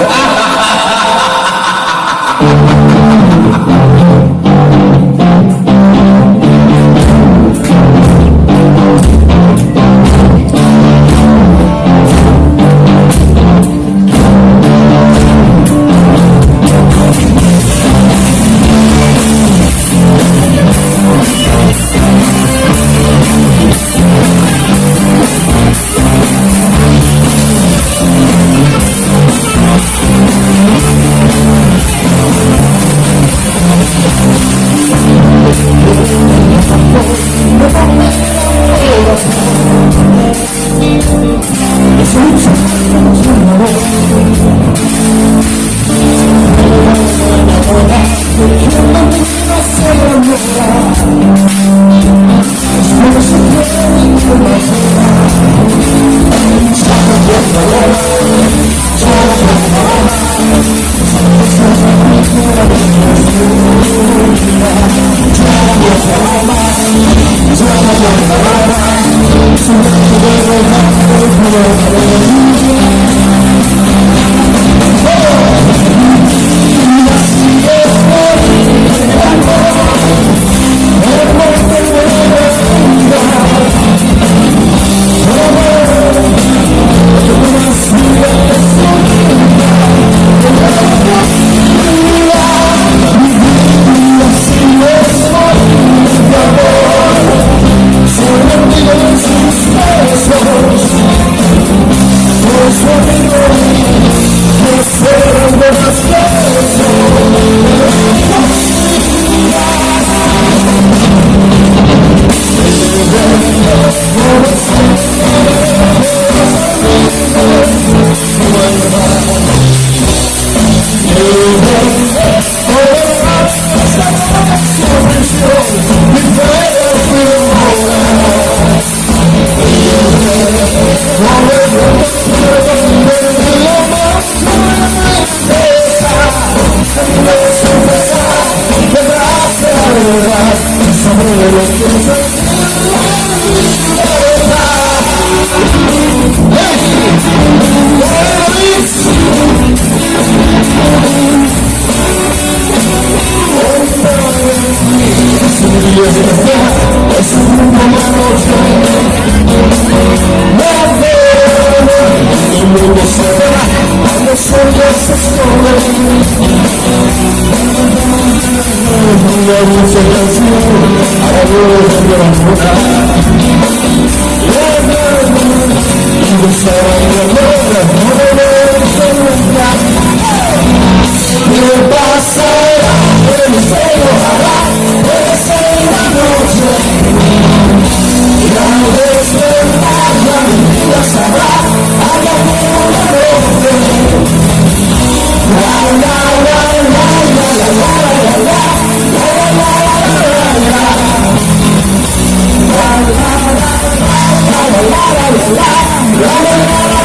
la la la la la la la la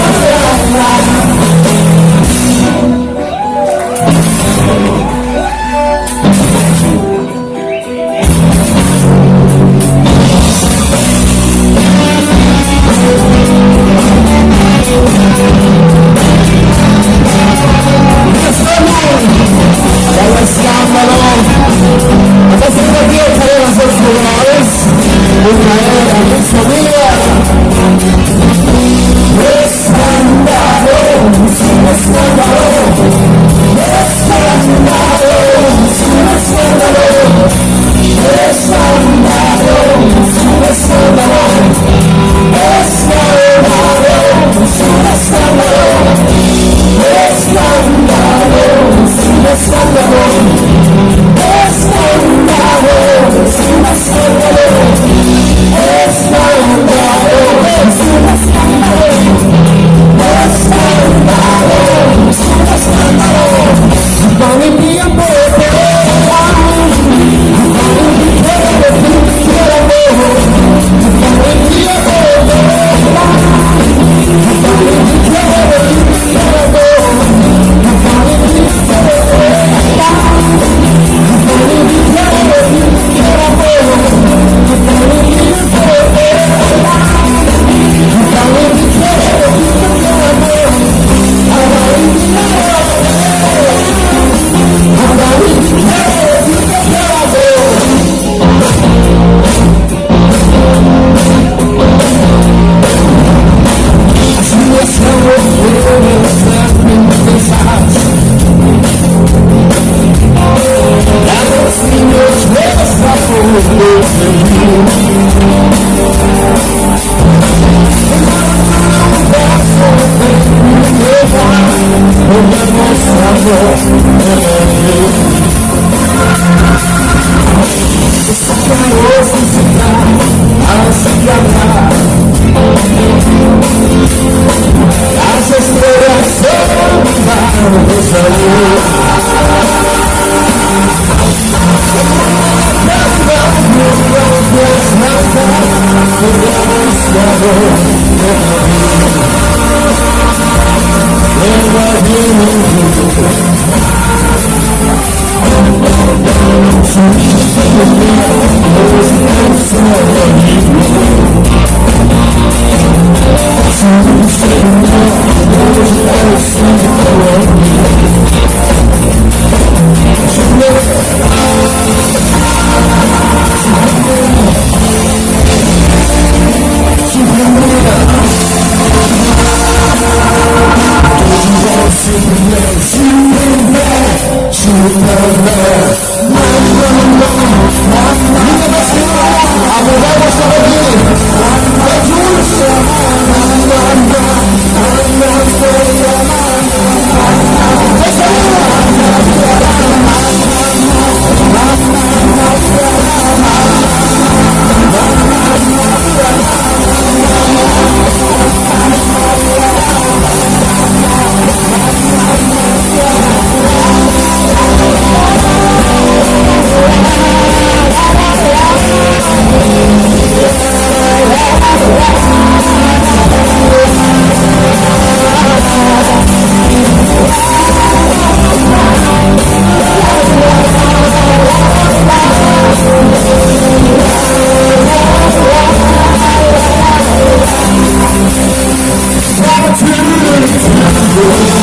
Yeah.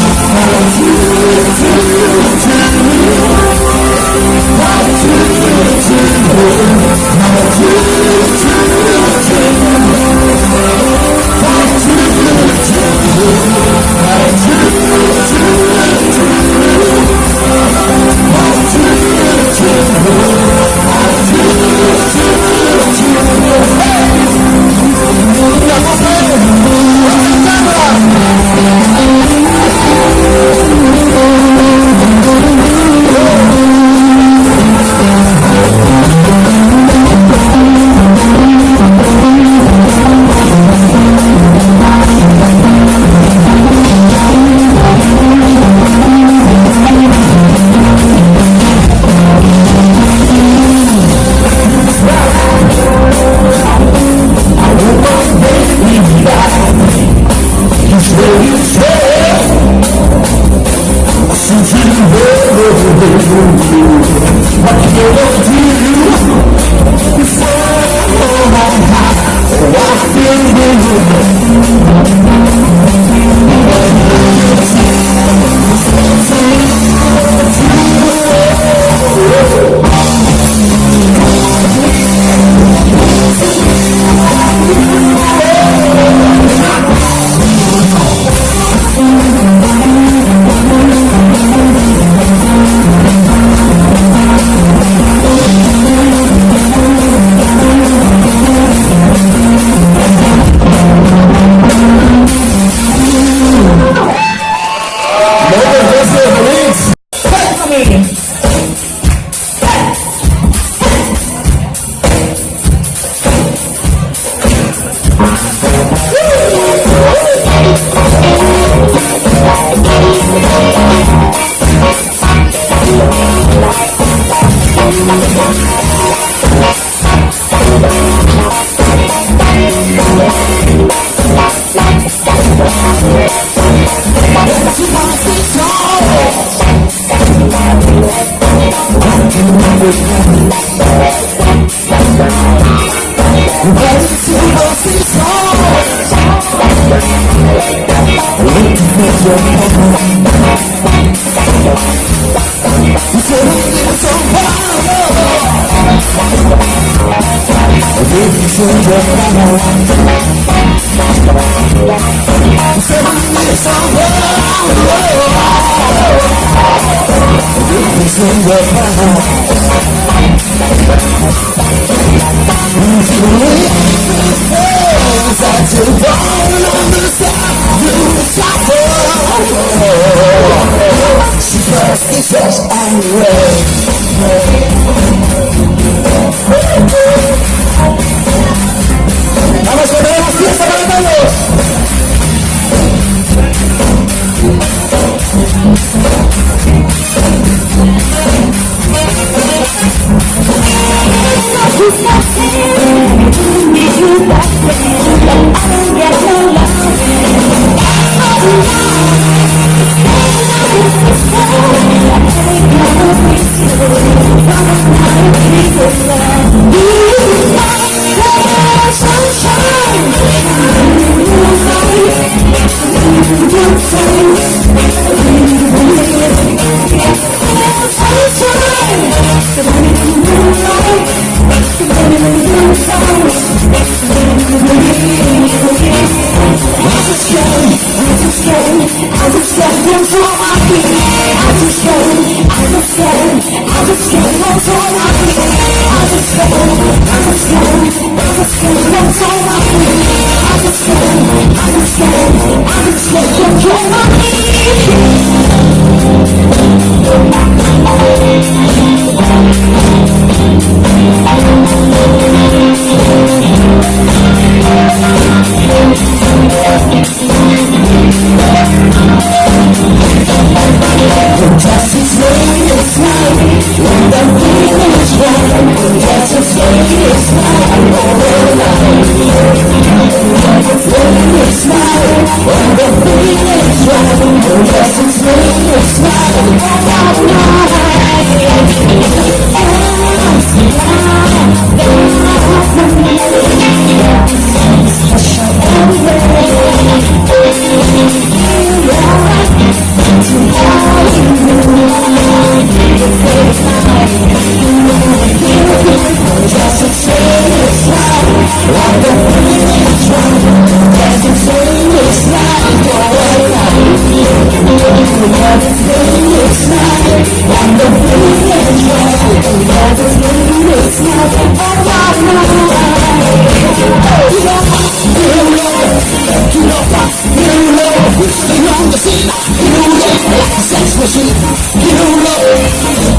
the scene. Get on up like a sex machine. Get on up,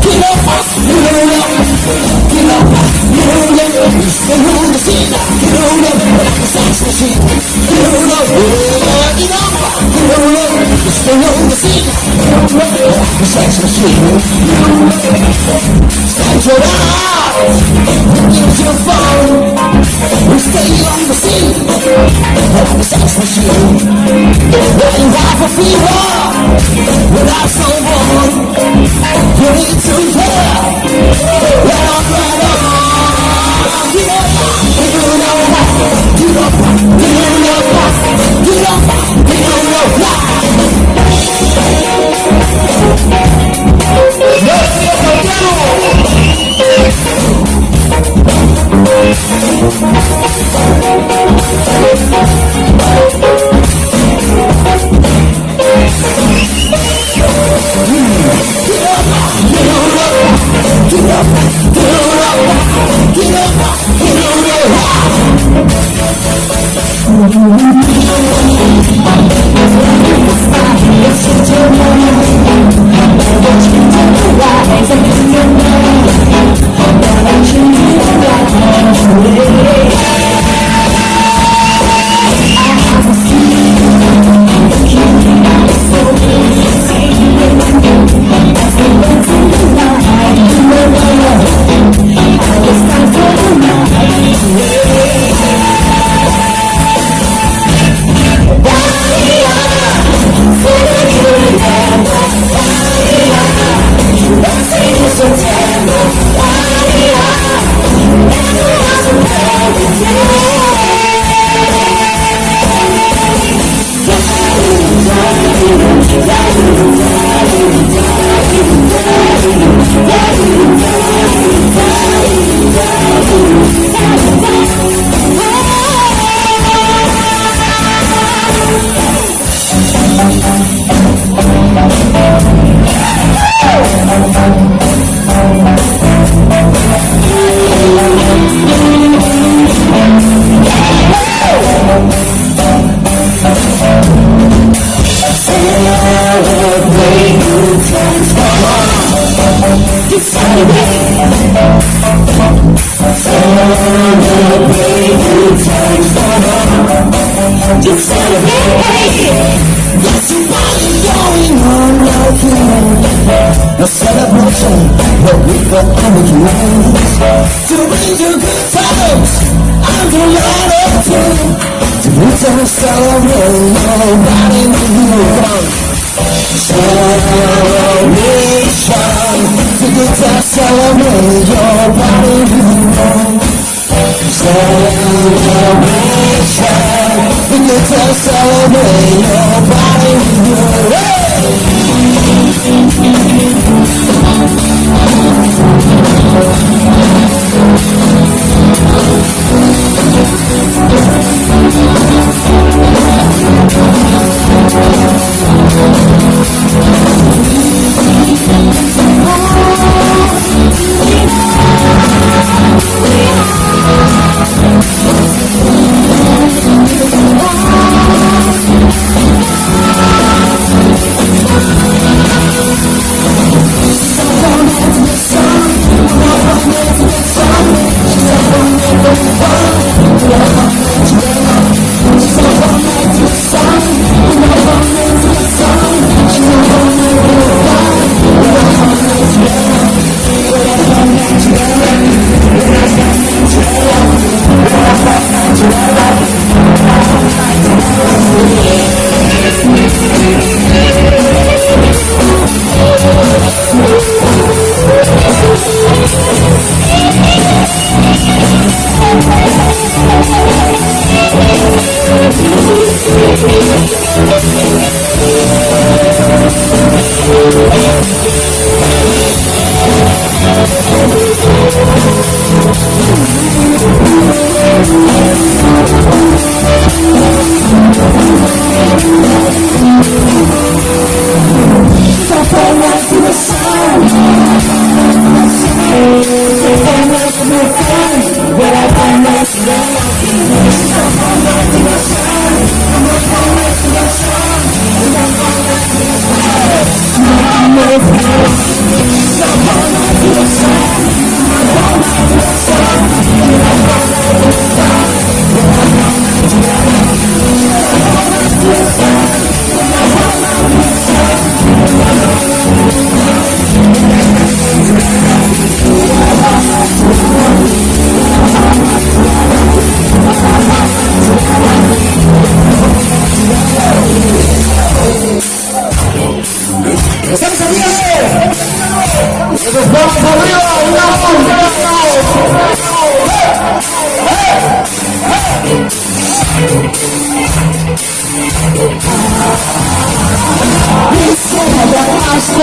get up, get on up, get up, get on up. Stay on the scene. Get on up like a sex machine. Get on up, get up, get on up. Stay on the scene. Get on up like a sex machine. Stand your out, use your phone. We stay on the scene like a sex machine. When you have a fever without someone, you need to care. Let on, let on. Get up, get on up, get up, get on up, get up, get on up. Just celebrate. There's a party going on out here. A celebration where people energy to bring you good times and a lot of fun. To meet and celebrate nobody will come. Celebration. To get to celebrate your body will come. Celebration. We get to celebrate your body with your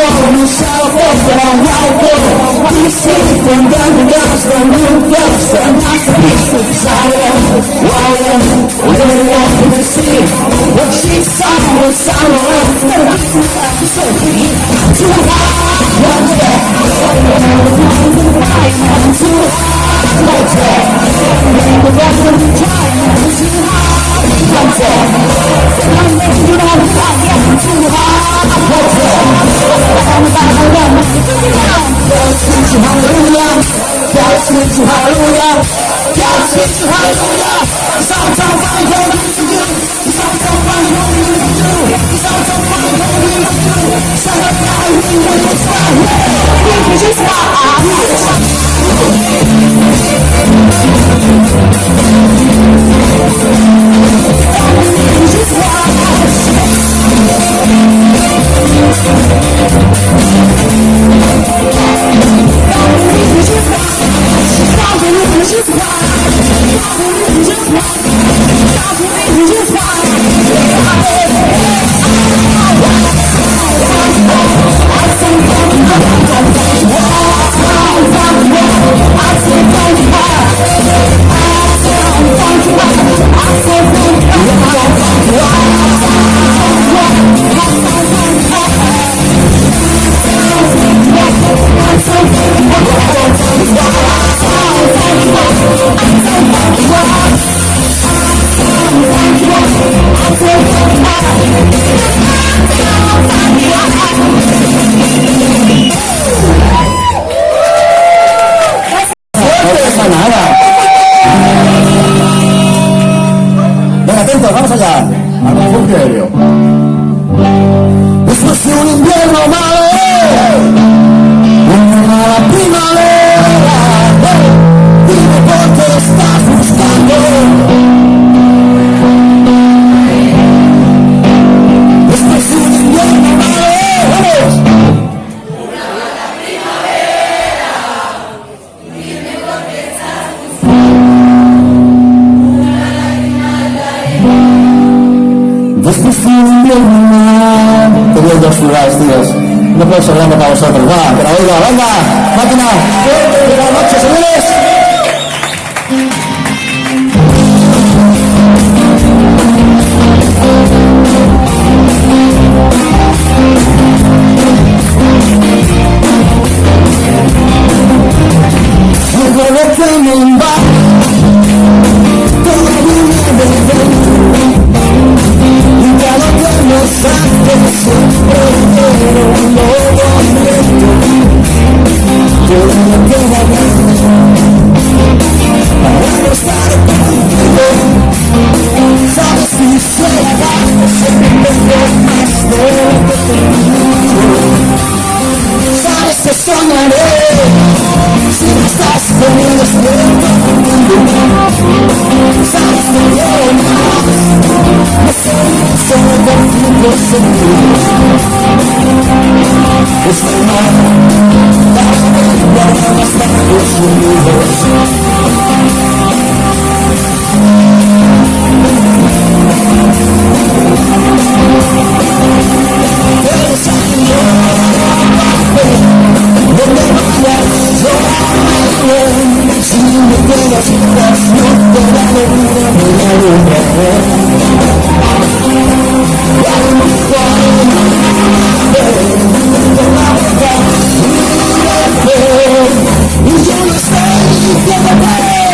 no sabe por qué we see from the girls, from new girls, and masterpieces, silent, wild, we don't want to see what she saw was sorrow, so deep, too hard, one day, too hard, one day, the rest of the time, too hard, one day, I'm making it all fire, too hard, one day, I'm about to run, God speaks to hallelujah, God speaks to hallelujah, God speaks to hallelujah, sometimes I don't know what to do, sometimes I don't know what to do, sometimes I don't know what to do, sometimes I don't know what to do, which is why vamos allá, al refugio aéreo. Después de un invierno malo, una mala primavera, dime por qué estás buscando. Después de un invierno malo, vamos. Una mala primavera, dime por qué estás buscando. Una lágrima en la herida. Después de un invierno malo. Tenías dos ciudades, tíos. No puedo ser grande para vosotros. Va, pero oiga, venga, máquina. Buenas noches, señores. Algo que me invade, todo viene de dentro, y cada que me saque siempre quiero un lobo hambriento, todo me queda bien, para no estar contigo, sabes si se va, siempre tengo más de lo que tengo, sabes que soñaré. Si no estás conmigo despierto conmigo, sabes que quiero más. No sé, solo contigo seguro. Estoy mal, guarda más bajos unidos. Pero salió donde vayas, yo si me quedas atrás, no te daré vida ni la luna. Y a lo mejor y yo no estoy diciendo que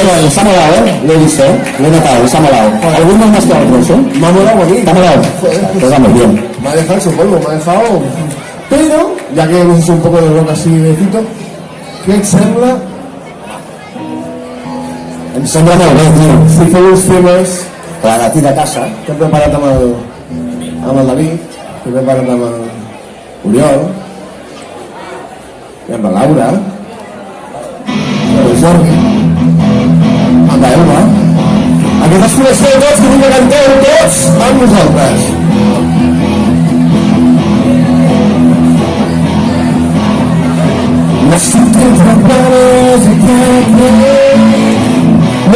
bueno, está molado, lo he visto, lo he notado, está molado. Algunos más que otros, Me ha molado a mí. Está molado. Pues vamos, bien. Me ha dejado su polvo, me ha dejado... Pero, ya que hemos hecho un poco de rock así de cito, què et sembla Em sembla molt bé, tio. si feu uns temes Per a ti de casa. que hem preparat amb el David, que hem preparat amb l'Oriol, i amb la Laura, i amb el Jordi, amb l'Elba. Aquestes coneixeu tots, que vull que canteu tots amb nosaltres. Necessito trobar-nos i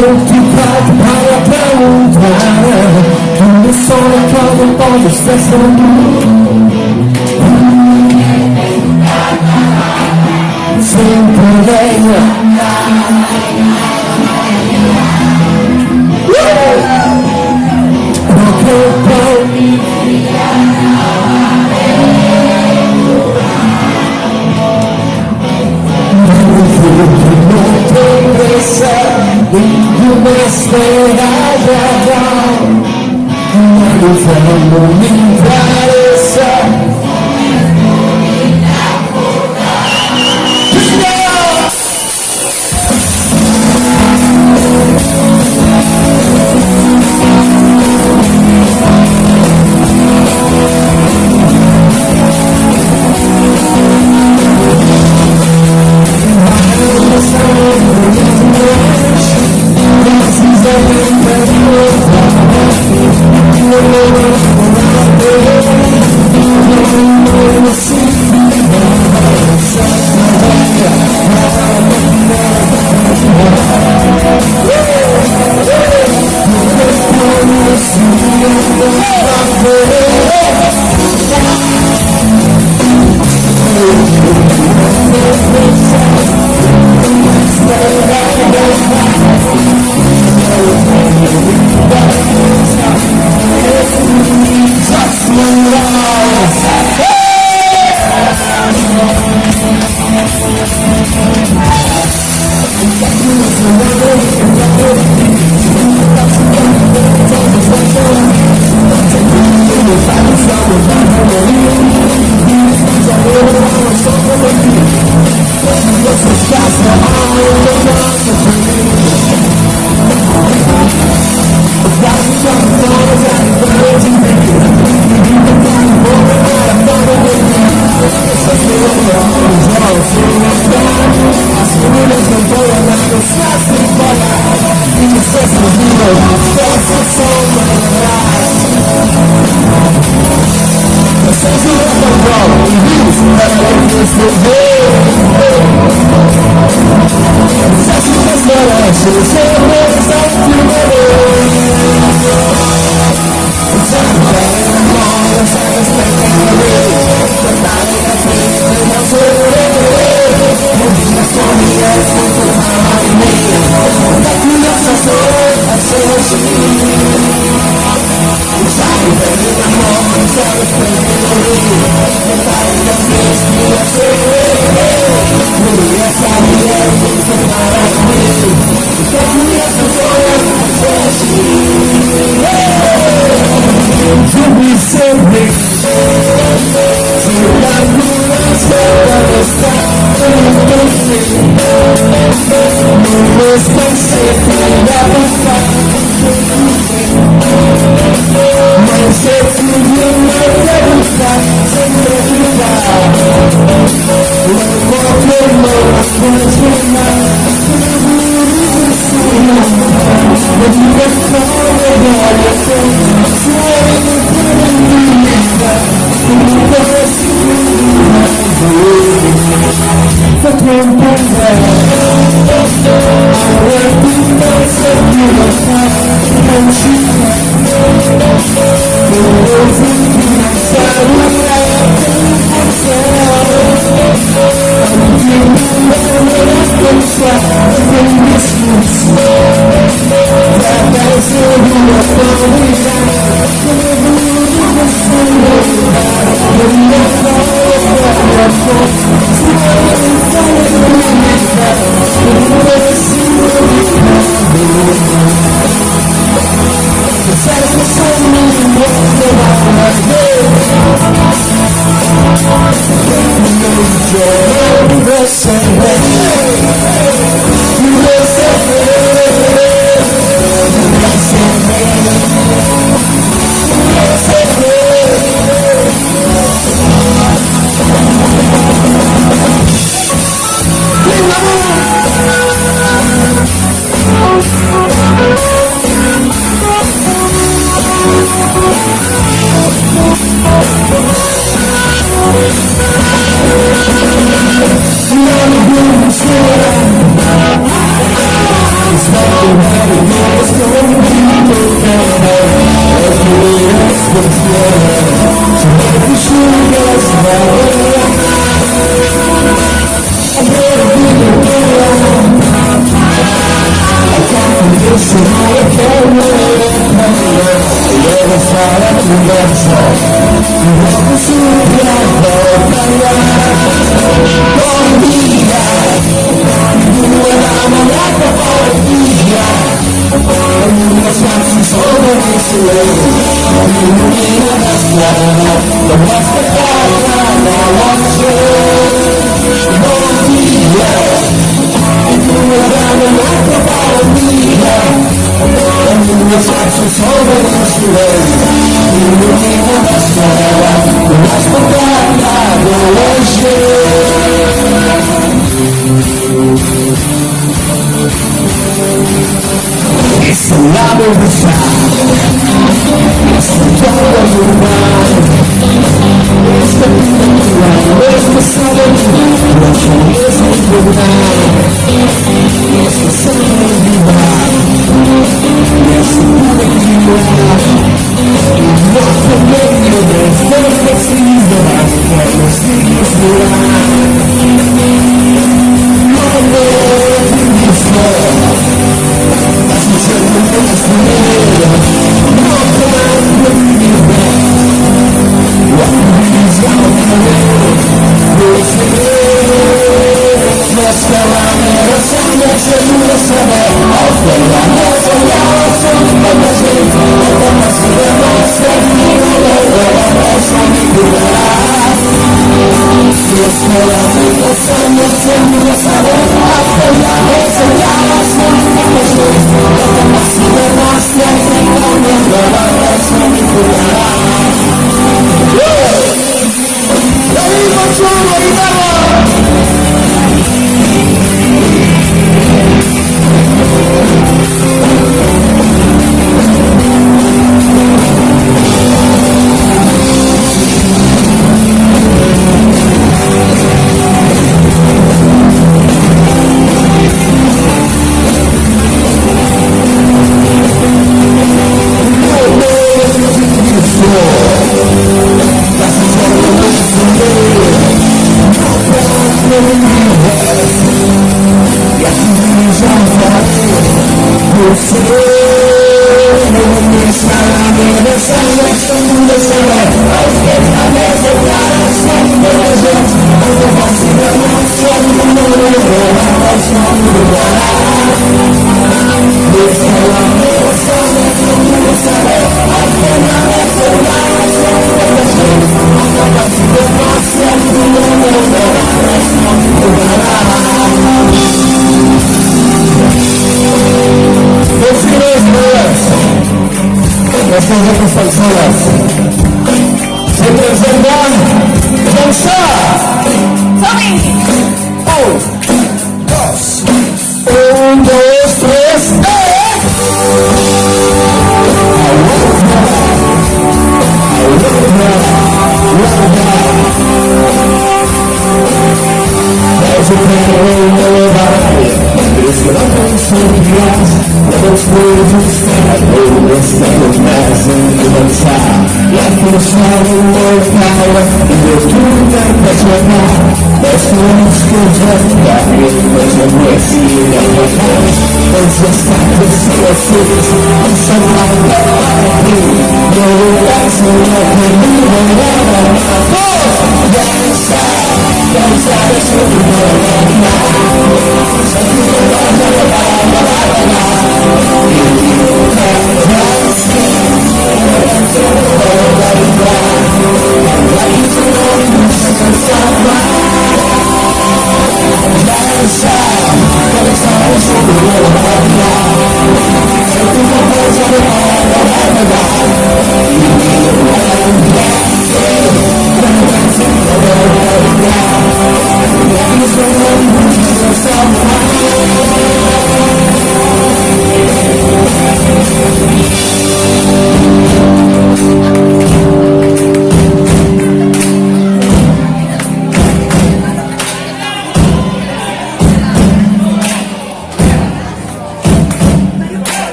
non ti fai para preguntare quelle sono le cose un po' le stesse tu sempre lei perché poi you must stay down. You found me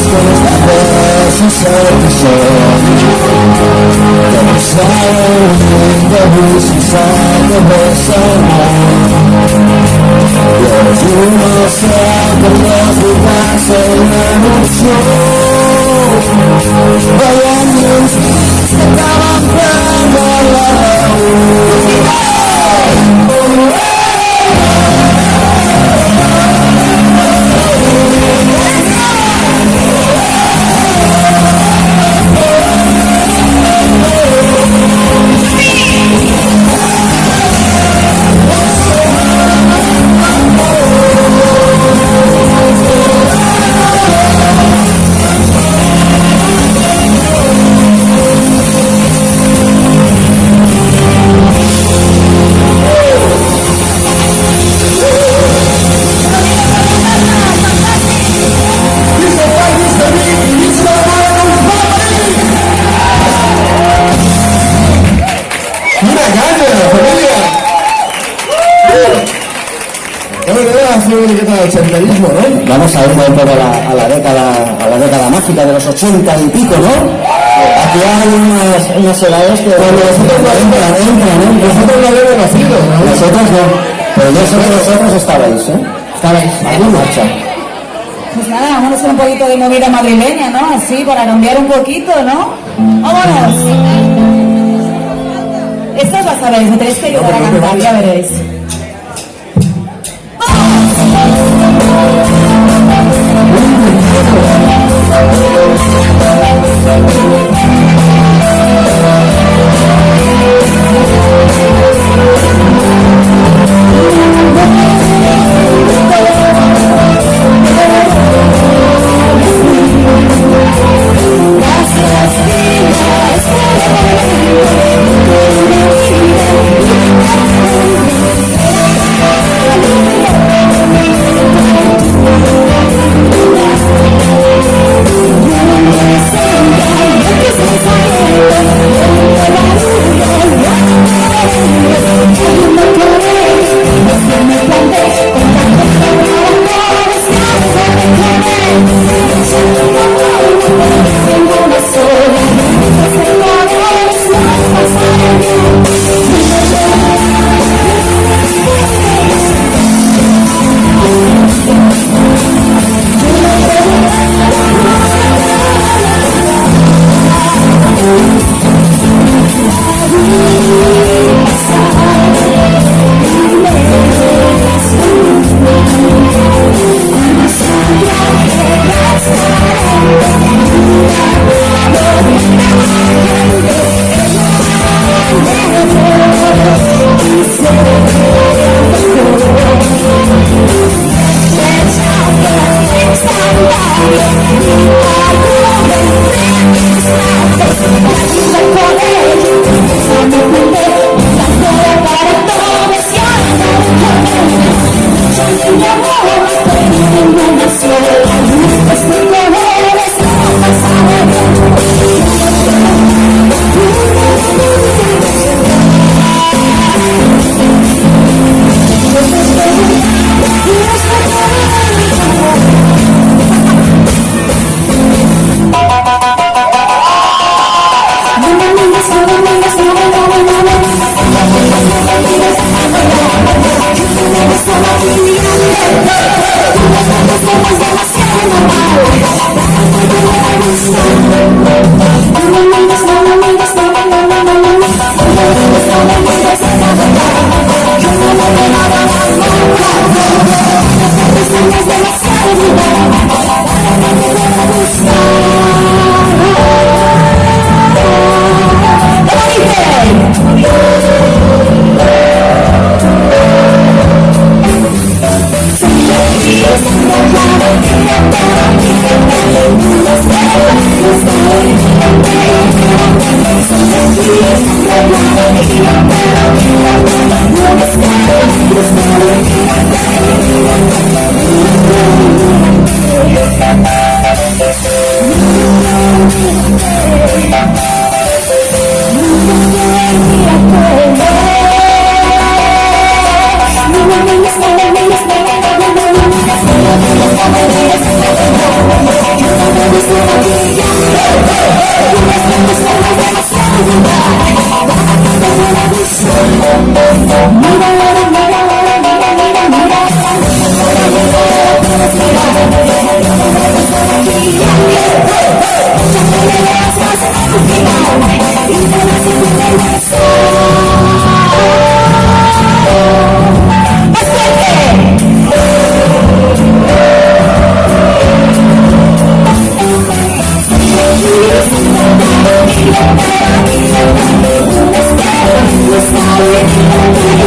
besos al sol. The breeze inside the vessel. Yes, you must have the love without saying emotion. But when you speak, the power of chantarismo, ¿no? Vamos a ir un poco a la década mágica de los 80 y pico, ¿no? Aquí hay unas edades que cuando nosotros entran. Nosotros no habíamos nacido, ¿no? Nosotros no, pero vosotros estabais, ¿eh? Estabais Aquí en marcha. Pues nada, vámonos con un poquito de movida madrileña, ¿no? Así, para cambiar un poquito, ¿no? ¡Vámonos! Estas las sabéis, me tenéis que ayudar a cantar, ya veréis.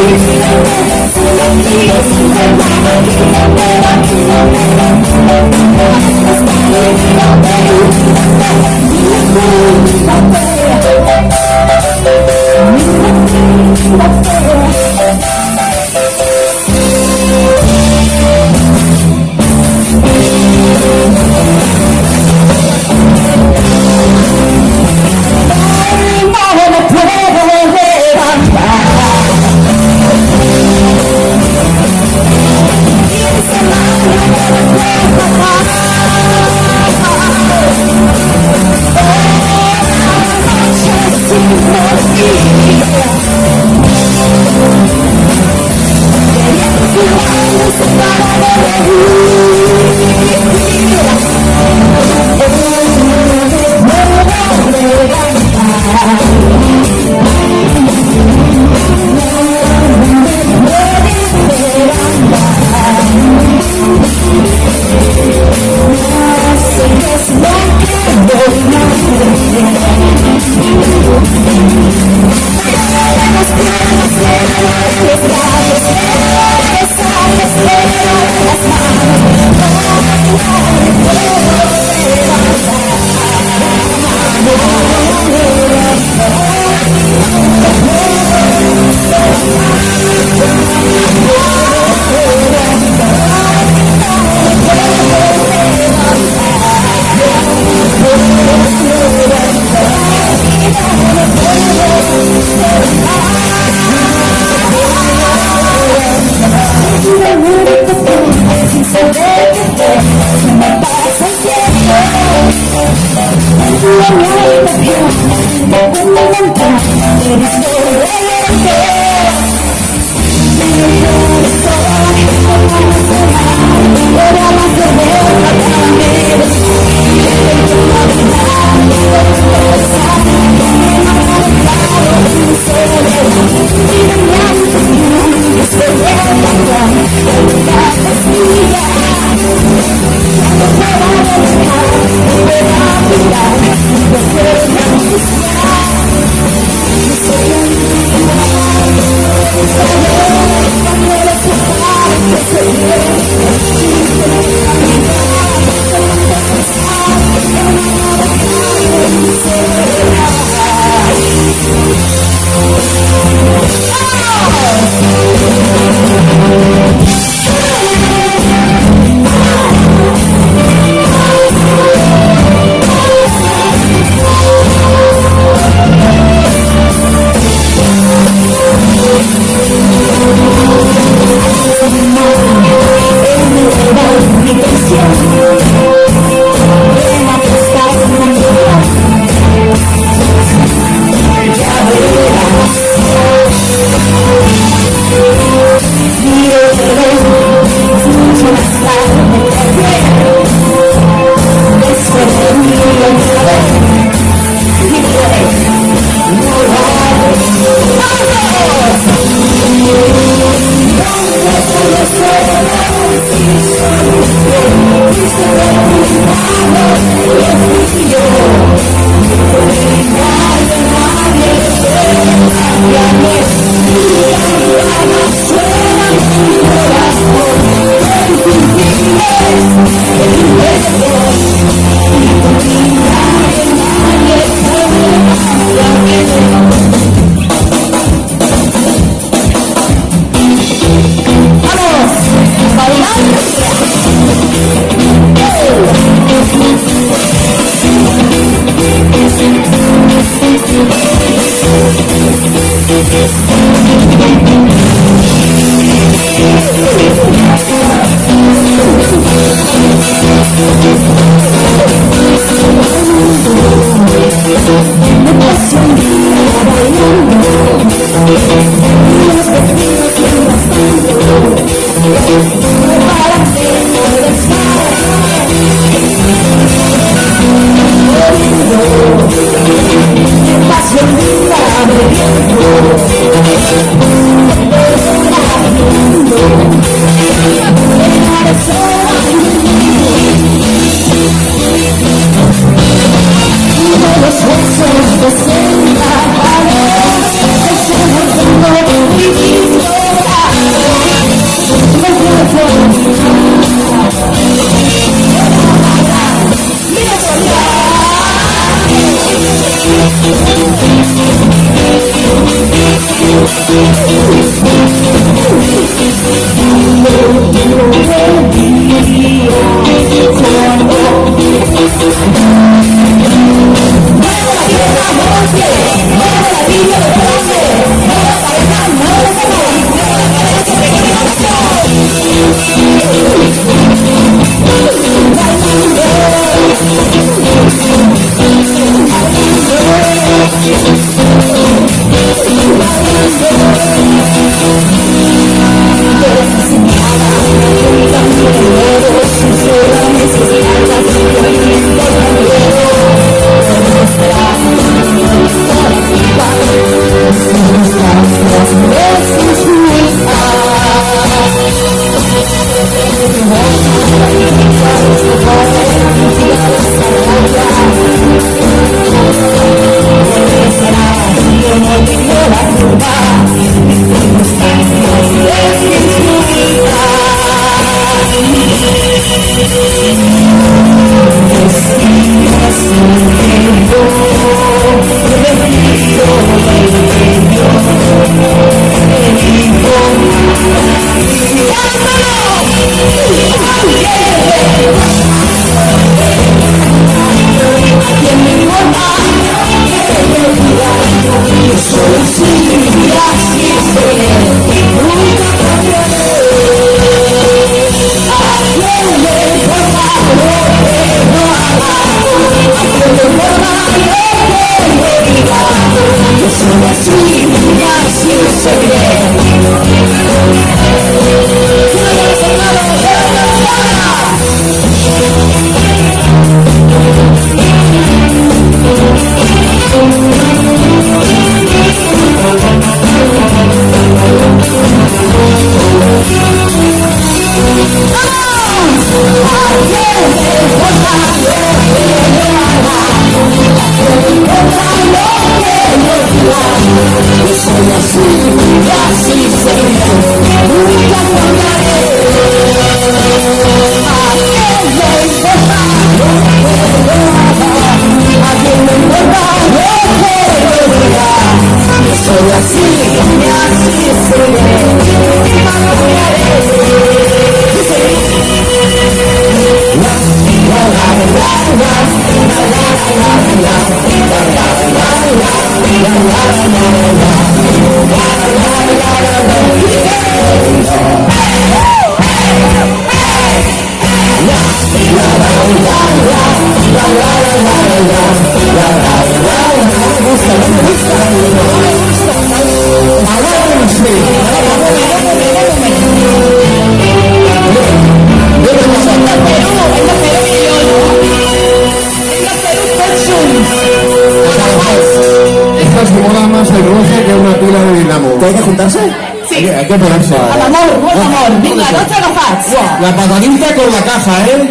We're ¿Que hay que juntarse? Sí. Hay que ponerse. Al amor, molt amor. Vinga, no te agafats. La patadita con la caja, ¿eh?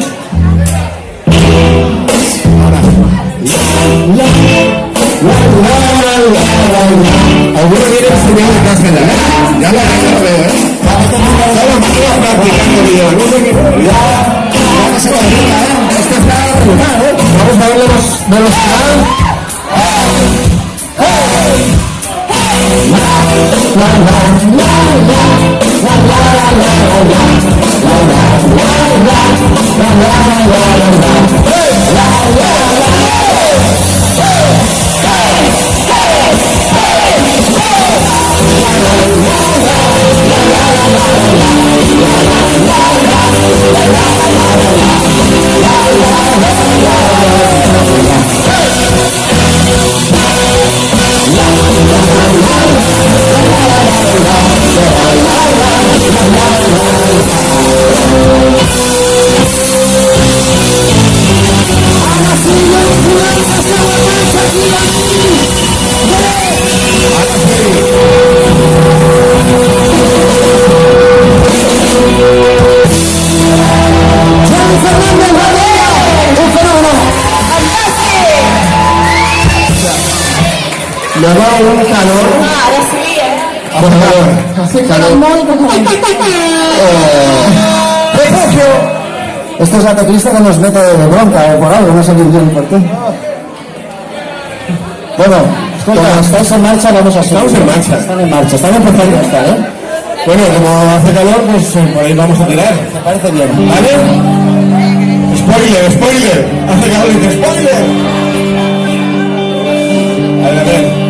Alguno viene enseñando de caja ya, ¿eh? Ya lo veo, ¿eh? Solo me quedo practicando, tío. Vamos a ver, ¿eh? Esto está brutal, ¿eh? Vamos a ver de los Me da un calor. Ara sí, Por favor, hace calor. Molt calent. ¡Refugio! Esto es la teclista que nos mete de bronca o por algo, no sé bien por qué. Bueno, Escolta, estáis en marcha, vamos a seguir. Estamos en marcha. Están en marcha, están empezando a estar, ¿eh? Bueno, como hace calor, pues por ahí vamos a tirar. Me parece bien. ¿Vale? Spoiler, spoiler. Hace calor y dice spoiler. A ver, a ver.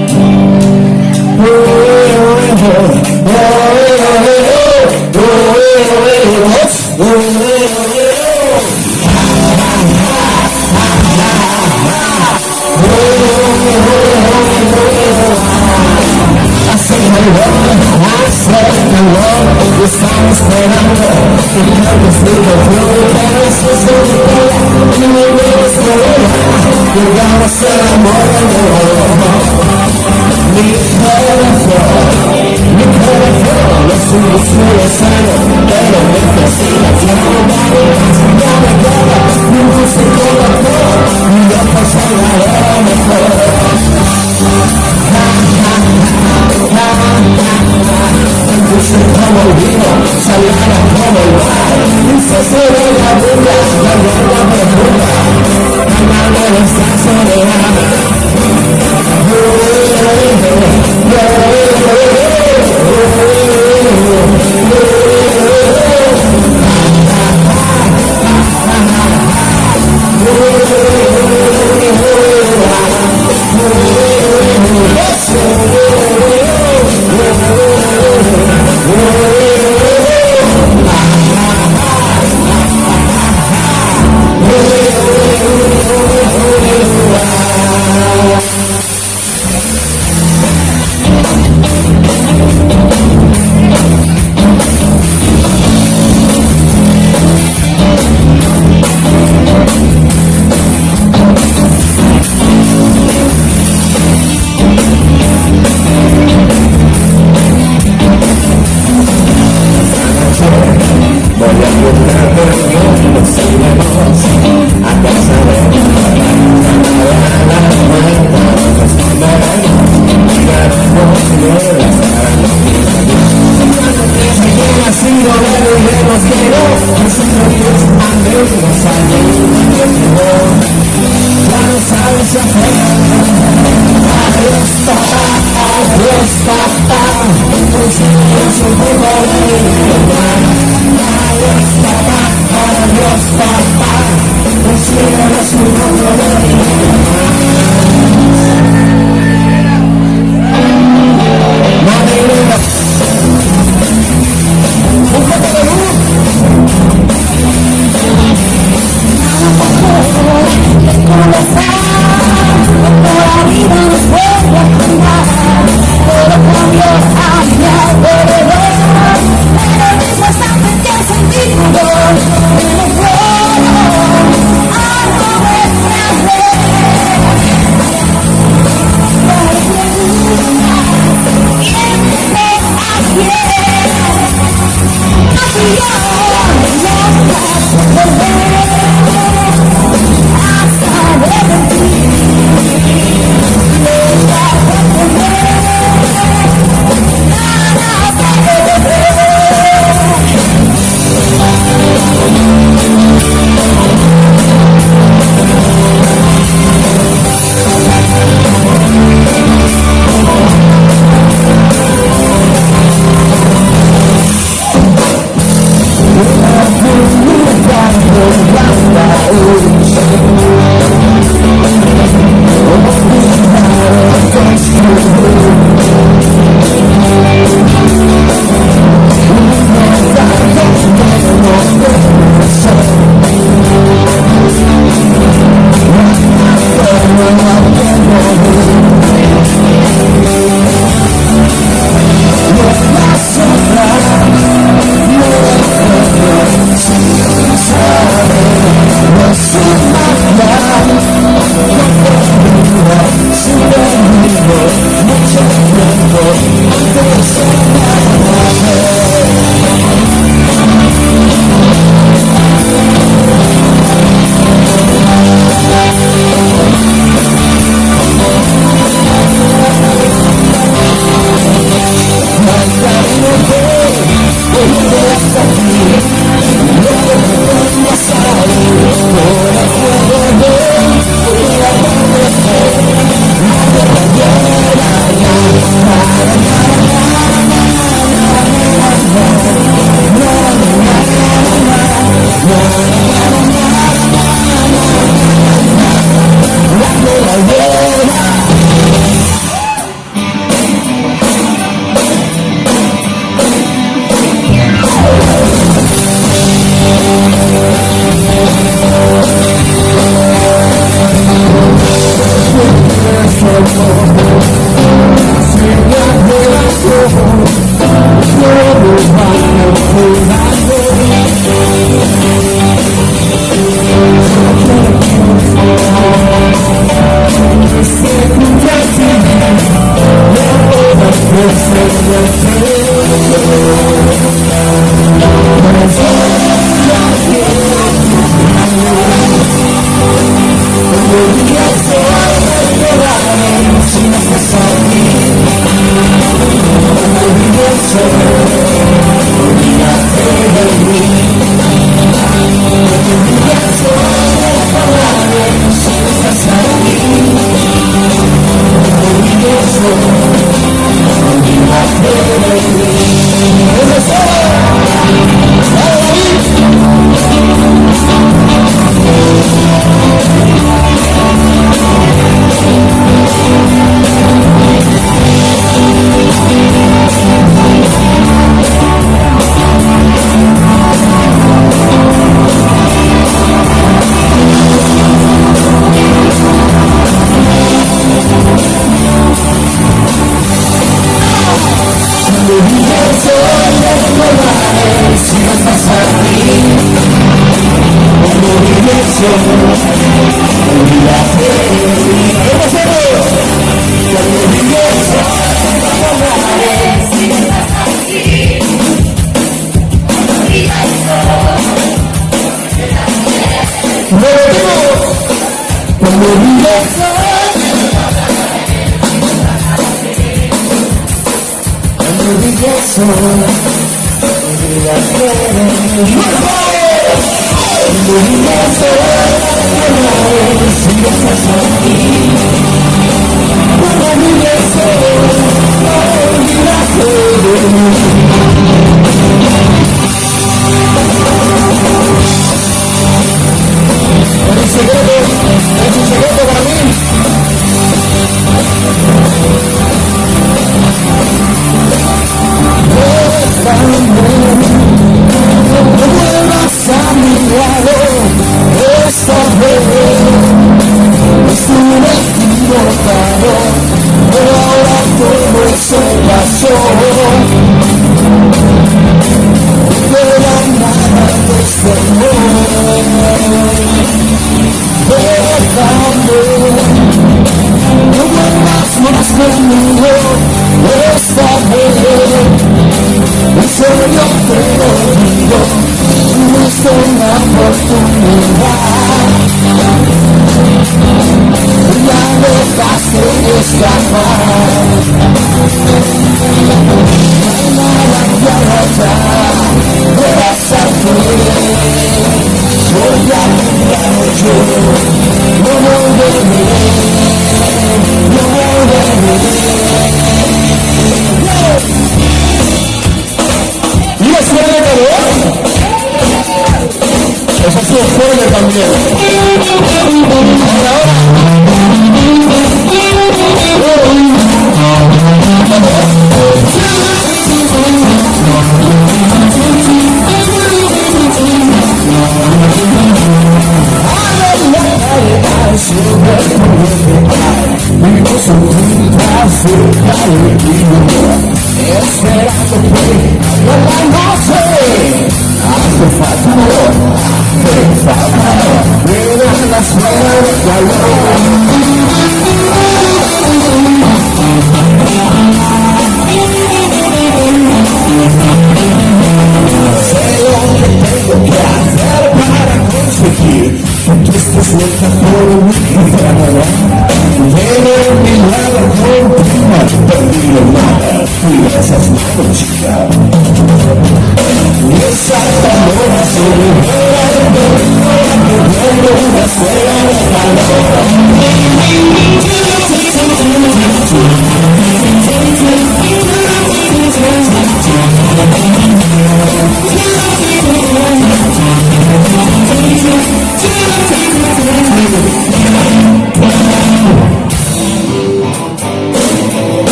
Eso sí es spoiler también.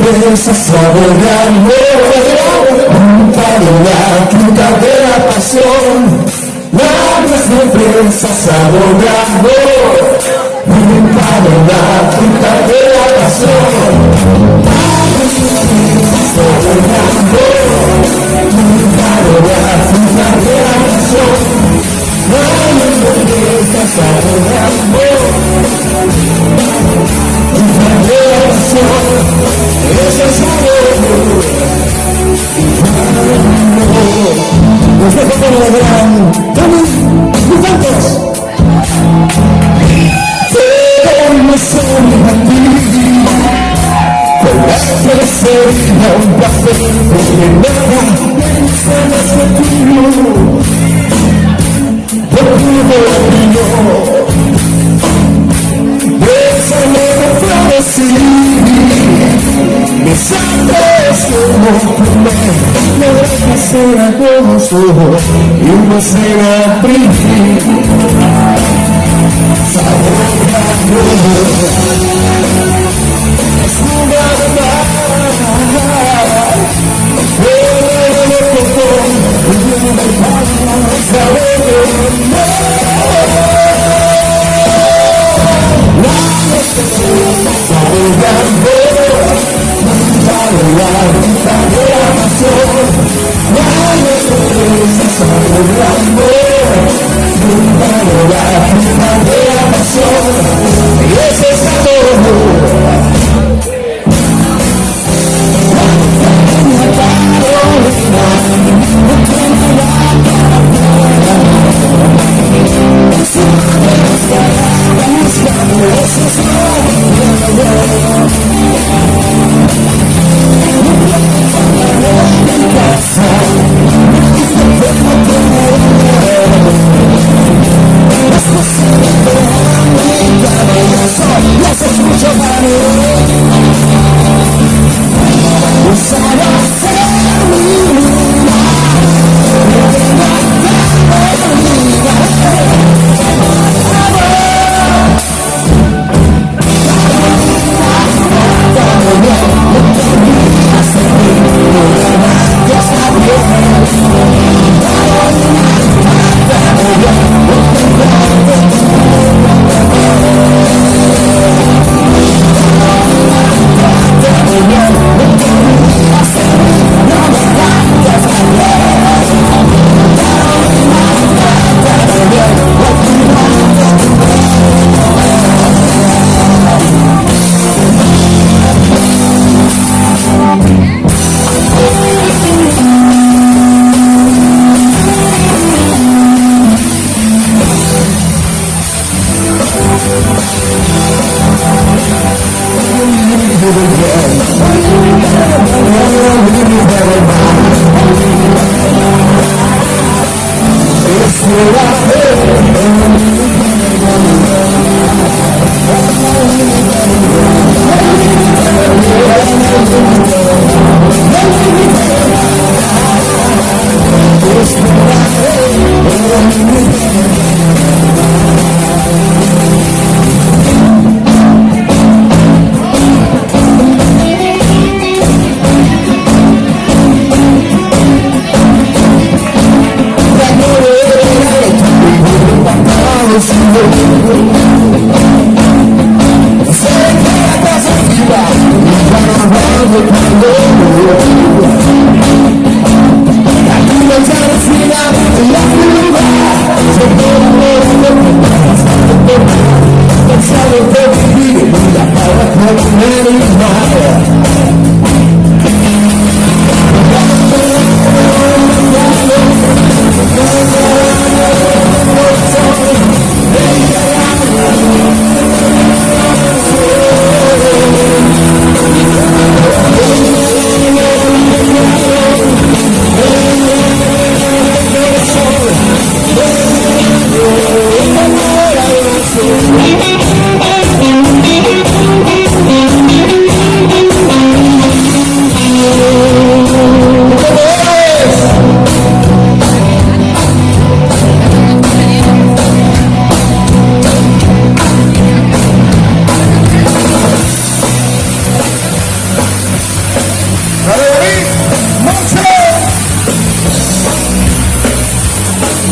certeza saboreando para la fruta de la pasión. La certeza saboreando para la fruta de la pasión. Saboreando para la fruta de la pasión. La certeza saboreando ese sabor. Los dejo con el gran Tommy Bufantes. Pero no soy a ti, por eso sería un placer, porque nada me gusta más que tú. Porque yo bésame de florecí, me sabes como comer, me dejas ser a todos ojos y no será brindis. Saboreando es una verdad, pero no coco, Pensado que vivir en una cara con el mar.